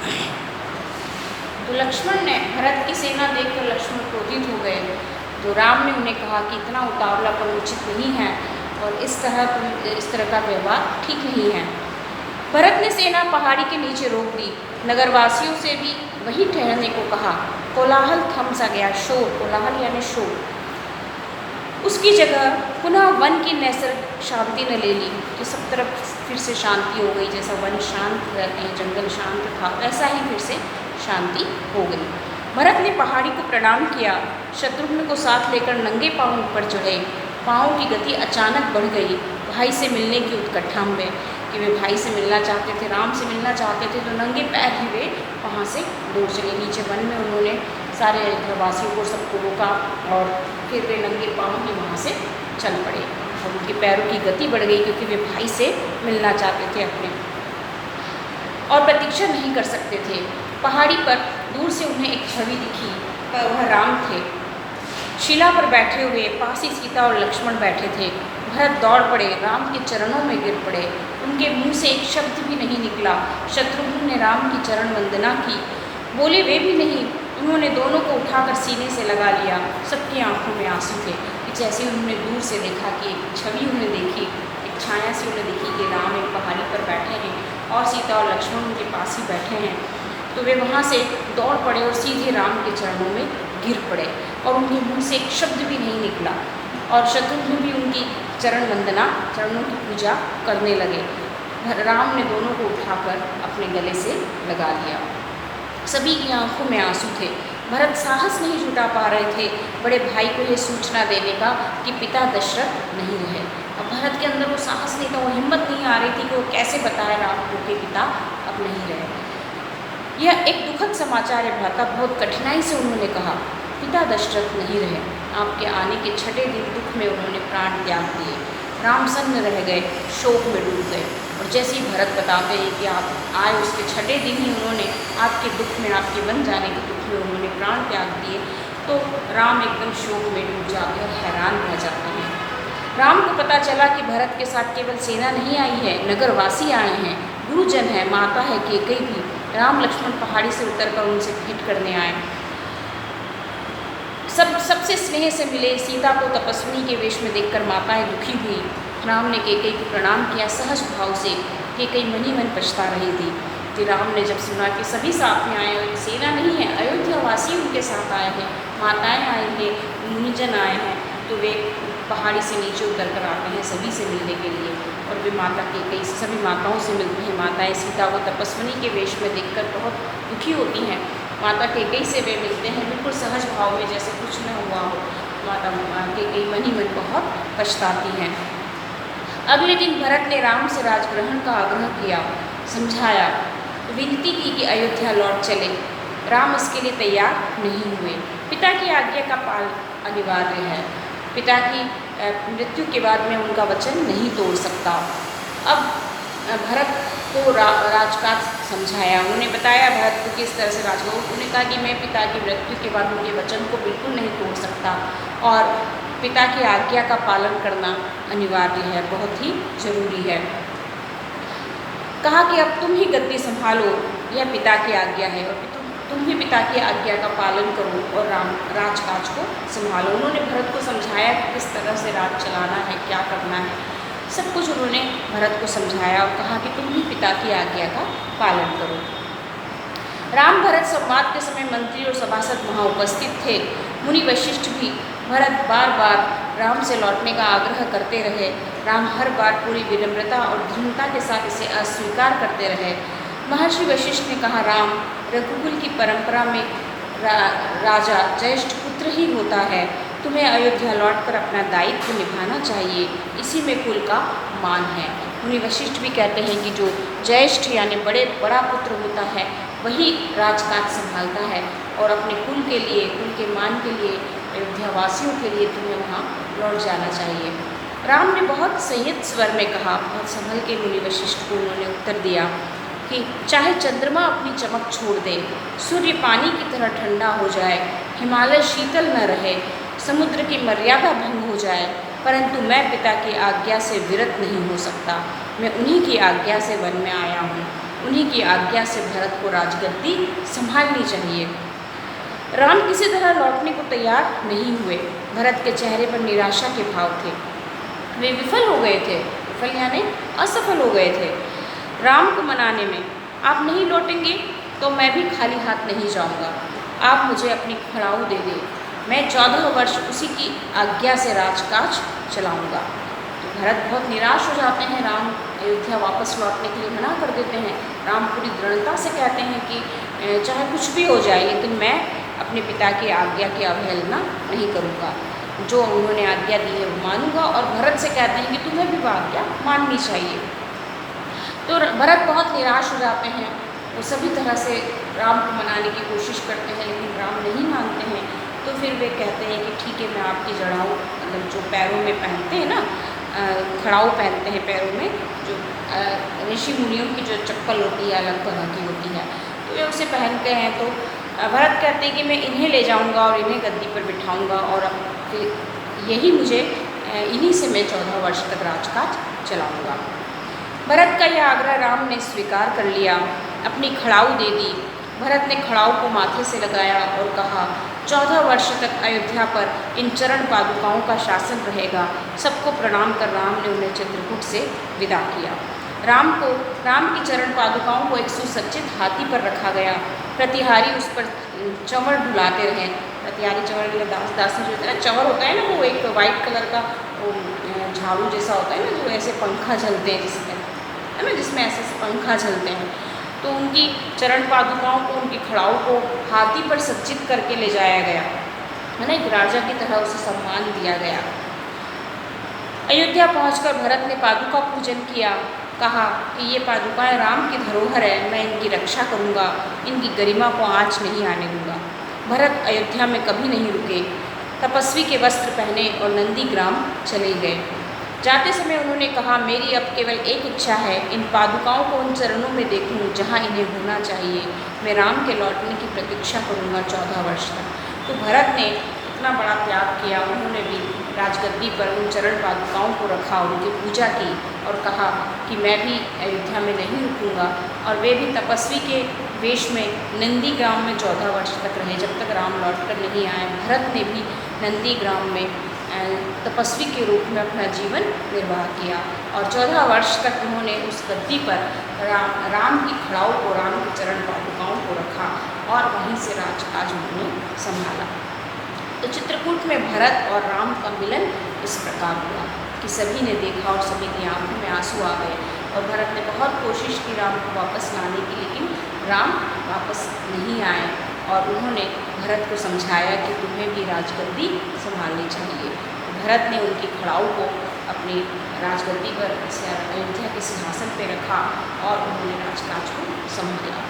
तो लक्ष्मण ने भरत की सेना देखकर लक्ष्मण क्रोधित हो गए। तो राम ने उन्हें कहा कि इतना उतावलापन उचित नहीं है और इस तरह का व्यवहार ठीक नहीं है। भरत ने सेना पहाड़ी के नीचे रोक दी। नगरवासियों से भी वहीं ठहरने को कहा। कोलाहल थम सा गया। शोर, कोलाहल यानी शोर। उसकी जगह पुनः वन की नैसर्गिक शांति ने ले ली कि सब तरफ फिर से शांति हो गई। जैसा वन शांत रहते हैं, जंगल शांत था, वैसा ही फिर से शांति हो गई। भरत ने पहाड़ी को प्रणाम किया। शत्रुघ्न को साथ लेकर नंगे पांव ऊपर चढ़े। पाँव की गति अचानक बढ़ गई। भाई से मिलने की उत्कंठा में कि वे भाई से मिलना चाहते थे, राम से मिलना चाहते थे, तो नंगे पैर ही वे वहाँ से दौड़ चले। नीचे वन में उन्होंने सारे अयोध्यावासियों को सबको रोका और फिर वे नंगे पाँव ही वहाँ से चल पड़े और उनके पैरों की गति बढ़ गई क्योंकि वे भाई से मिलना चाहते थे अपने, और प्रतीक्षा नहीं कर सकते थे। पहाड़ी पर दूर से उन्हें एक छवि दिखी, पर वह राम थे, शिला पर बैठे हुए। पास ही सीता और लक्ष्मण बैठे थे। भरत दौड़ पड़े, राम के चरणों में गिर पड़े। उनके मुंह से एक शब्द भी नहीं निकला। शत्रुघ्न ने राम की चरण वंदना की, बोले वे भी नहीं। उन्होंने दोनों को उठाकर सीने से लगा लिया। सबकी आंखों में आंसू थे। जैसे उन्होंने दूर से देखा कि एक छवि उन्हें देखी, एक छाया सी उन्हें देखी कि राम एक पहाड़ी पर बैठे हैं और सीता और लक्ष्मण उनके पास ही बैठे हैं, तो वे वहाँ से दौड़ पड़े और सीधे राम के चरणों में गिर पड़े और उनके मुँह से एक शब्द भी नहीं निकला। और शत्रुघ्न भी उनकी चरण वंदना, चरणों की पूजा करने लगे। राम ने दोनों को उठाकर अपने गले से लगा लिया। सभी की आंखों में आंसू थे। भरत साहस नहीं जुटा पा रहे थे बड़े भाई को यह सूचना देने का कि पिता दशरथ नहीं रहे। अब भरत के अंदर वो साहस नहीं था, वो हिम्मत नहीं आ रही थी कि वो कैसे बताए राम को कि पिता अब नहीं रहे। यह एक दुखद समाचार है भ्राता, बहुत कठिनाई से उन्होंने कहा। पिता दशरथ नहीं रहे। आपके आने के छठे दिन दुख में उन्होंने प्राण त्याग दिए। राम सन्न रह गए, शोक में डूब गए। और जैसे ही भरत बताते हैं कि आप आए उसके छठे दिन ही उन्होंने आपके दुख में, आपके बन जाने के दुख में उन्होंने प्राण त्याग दिए, तो राम एकदम शोक में डूब जाते और हैरान रह जाते हैं। राम को पता चला कि भरत के साथ केवल सेना नहीं आई है, नगरवासी आए हैं, गुरुजन है, माता है कैकेयी भी। राम लक्ष्मण पहाड़ी से उतरकर उनसे भेंट करने आए। सबसे स्नेह से मिले। सीता को तपस्विनी के वेश में देखकर माताएं दुखी हुई। राम ने कैकेयी को प्रणाम किया सहज भाव से। कैकेयी मनी मन पछता रही थी कि राम ने जब सुना कि सभी साथ में आए और सेना नहीं है, अयोध्यावासी उनके साथ आए हैं, माताएं आई हैं, मुनिजन आए हैं, तो वे पहाड़ी से नीचे उतर कर आते हैं सभी से मिलने के लिए। और वे माता कैकेयी से, सभी माताओं से मिलते हैं। माताएं सीता को तपस्विनी के वेश में देखकर बहुत दुखी होती हैं। माता कैकेयी से वे मिलते हैं बिल्कुल सहज भाव में, जैसे कुछ न हुआ हो। माता कैकेयी मनी मन बहुत पछताती हैं। अगले दिन भरत ने राम से राजग्रहण का आग्रह किया, समझाया, विनती की कि अयोध्या लौट चले। राम इसके लिए तैयार नहीं हुए। पिता की आज्ञा का पालन अनिवार्य है। पिता की मृत्यु के बाद मैं उनका वचन नहीं तोड़ सकता। अब भरत को राजकाज समझाया। उन्होंने बताया भरत को किस तरह से राजकाज। उन्होंने कहा कि मैं पिता की मृत्यु के बाद उनके वचन को बिल्कुल नहीं तोड़ सकता और पिता की आज्ञा का पालन करना अनिवार्य है, बहुत ही जरूरी है। कहा कि अब तुम ही गद्दी संभालो, यह पिता की आज्ञा है और तुम भी पिता की आज्ञा का पालन करो और राजकाज को संभालो। उन्होंने भरत को समझाया कि किस तरह से राज चलाना है, क्या करना है, सब कुछ उन्होंने भरत को समझाया और कहा कि तुम भी पिता की आज्ञा का पालन करो। राम भरत संवाद के समय मंत्री और सभासद वहाँ उपस्थित थे। मुनि वशिष्ठ भी। भरत बार बार राम से लौटने का आग्रह करते रहे। राम हर बार पूरी विनम्रता और दृढ़ता के साथ इसे अस्वीकार करते रहे। महर्षि वशिष्ठ ने कहा, राम, रघुकुल की परंपरा में राजा ज्येष्ठ पुत्र ही होता है। तुम्हें अयोध्या लौटकर अपना दायित्व निभाना चाहिए, इसी में कुल का मान है। मुनि वशिष्ठ भी कहते हैं कि जो ज्येष्ठ यानी बड़ा पुत्र होता है वही राजकाज संभालता है और अपने कुल के लिए, कुल के मान के लिए, अयोध्यावासियों के लिए तुम्हें वहाँ लौट जाना चाहिए। राम ने बहुत संयत स्वर में कहा, बहुत संभल के मुनि वशिष्ठ को उन्होंने उत्तर दिया कि चाहे चंद्रमा अपनी चमक छोड़ दे, सूर्य पानी की तरह ठंडा हो जाए, हिमालय शीतल न रहे, समुद्र की मर्यादा भंग हो जाए, परंतु मैं पिता की आज्ञा से विरत नहीं हो सकता। मैं उन्हीं की आज्ञा से वन में आया हूँ। उन्हीं की आज्ञा से भरत को राजगद्दी संभालनी चाहिए। राम किसी तरह लौटने को तैयार नहीं हुए। भरत के चेहरे पर निराशा के भाव थे। वे विफल हो गए थे, विफल यानी असफल हो गए थे राम को मनाने में। आप नहीं लौटेंगे तो मैं भी खाली हाथ नहीं जाऊंगा। आप मुझे अपनी खड़ाऊ दे दें, मैं 14 वर्ष उसी की आज्ञा से राजकाज चलाऊंगा। तो भरत बहुत निराश हो जाते हैं। राम अयोध्या वापस लौटने के लिए मना कर देते हैं। राम पूरी दृढ़ता से कहते हैं कि चाहे कुछ भी हो जाए, लेकिन मैं अपने पिता की आज्ञा की अवहेलना नहीं करूँगा। जो उन्होंने आज्ञा दी है वो मानूंगा। और भरत से कहते हैं कि तुम्हें भी वो आज्ञा माननी चाहिए। तो भरत बहुत निराश हो जाते हैं। वो सभी तरह से राम को मनाने की कोशिश करते हैं, लेकिन राम नहीं मानते हैं। तो फिर वे कहते हैं कि ठीक है, मैं आपकी जड़ाऊ, मतलब जो पैरों में पहनते हैं ना, खड़ाऊ पहनते हैं पैरों में, जो ऋषि मुनियों की जो चप्पल होती है अलग तरह की होती है, तो वे उसे पहनते हैं। तो भरत कहते हैं कि मैं इन्हें ले जाऊंगा और इन्हें गद्दी पर बिठाऊंगा, और अब फिर यही मुझे इन्हीं से मैं 14 वर्ष तक राजकाज चलाऊंगा। भरत का यह आग्रह राम ने स्वीकार कर लिया, अपनी खड़ाऊ दे दी। भरत ने खड़ाऊ को माथे से लगाया और कहा, 14 वर्ष तक अयोध्या पर इन चरण पादुकाओं का शासन रहेगा। सबको प्रणाम कर राम ने उन्हें चित्रकूट से विदा किया। राम की चरण पादुकाओं को एक सुसज्जित हाथी पर रखा गया। प्रतिहारी उस पर चंवर डुलाते रहे। प्रतिहारी चंवर, दासी जो होता है ना, चंवर होता है ना, वो एक वाइट कलर का वो झाड़ू जैसा होता है ना, जो ऐसे पंखा झलते हैं जिसमें, है ना, जिसमें ऐसे पंखा झलते हैं। तो उनकी चरण पादुकाओं को, उनकी खड़ाऊ को हाथी पर सज्जित करके ले जाया गया, है ना, एक राजा की तरह उसे सम्मान दिया गया। अयोध्या पहुंचकर भरत ने पादुका पूजन किया। कहा कि ये पादुकाएं राम की धरोहर है, मैं इनकी रक्षा करूंगा, इनकी गरिमा को आँच नहीं आने दूंगा। भरत अयोध्या में कभी नहीं रुके। तपस्वी के वस्त्र पहने और नंदीग्राम चले गए। जाते समय उन्होंने कहा, मेरी अब केवल एक इच्छा है, इन पादुकाओं को उन चरणों में देखूं जहां इन्हें होना चाहिए। मैं राम के लौटने की प्रतीक्षा करूंगा 14 वर्ष तक। तो भरत ने इतना बड़ा त्याग किया। उन्होंने भी राजगद्दी पर उन चरण पादुकाओं को रखा, उनकी पूजा की और कहा कि मैं भी अयोध्या में नहीं रुकूंगा। और वे भी तपस्वी के वेश में नंदीग्राम में 14 वर्ष तक रहे, जब तक राम लौट कर नहीं आए। भरत ने भी नंदीग्राम में तपस्वी के रूप में अपना जीवन निर्वाह किया और 14 वर्ष तक उन्होंने उस गद्दी पर राम की खड़ाऊ को, राम के चरण पादुकाओं को रखा और वहीं से राजकाज उन्होंने संभाला। तो चित्रकूट में भरत और राम का मिलन इस प्रकार हुआ कि सभी ने देखा और सभी की आंखों में आंसू आ गए। और भरत ने बहुत कोशिश की राम को वापस लाने की, लेकिन राम वापस नहीं आए। और उन्होंने भरत को समझाया कि तुम्हें भी राजगद्दी संभालनी चाहिए। भरत ने उनकी खड़ाऊ को अपनी राजगद्दी पर, अयोध्या के सिंहासन पर रखा और उन्होंने राजकाज को संभाला।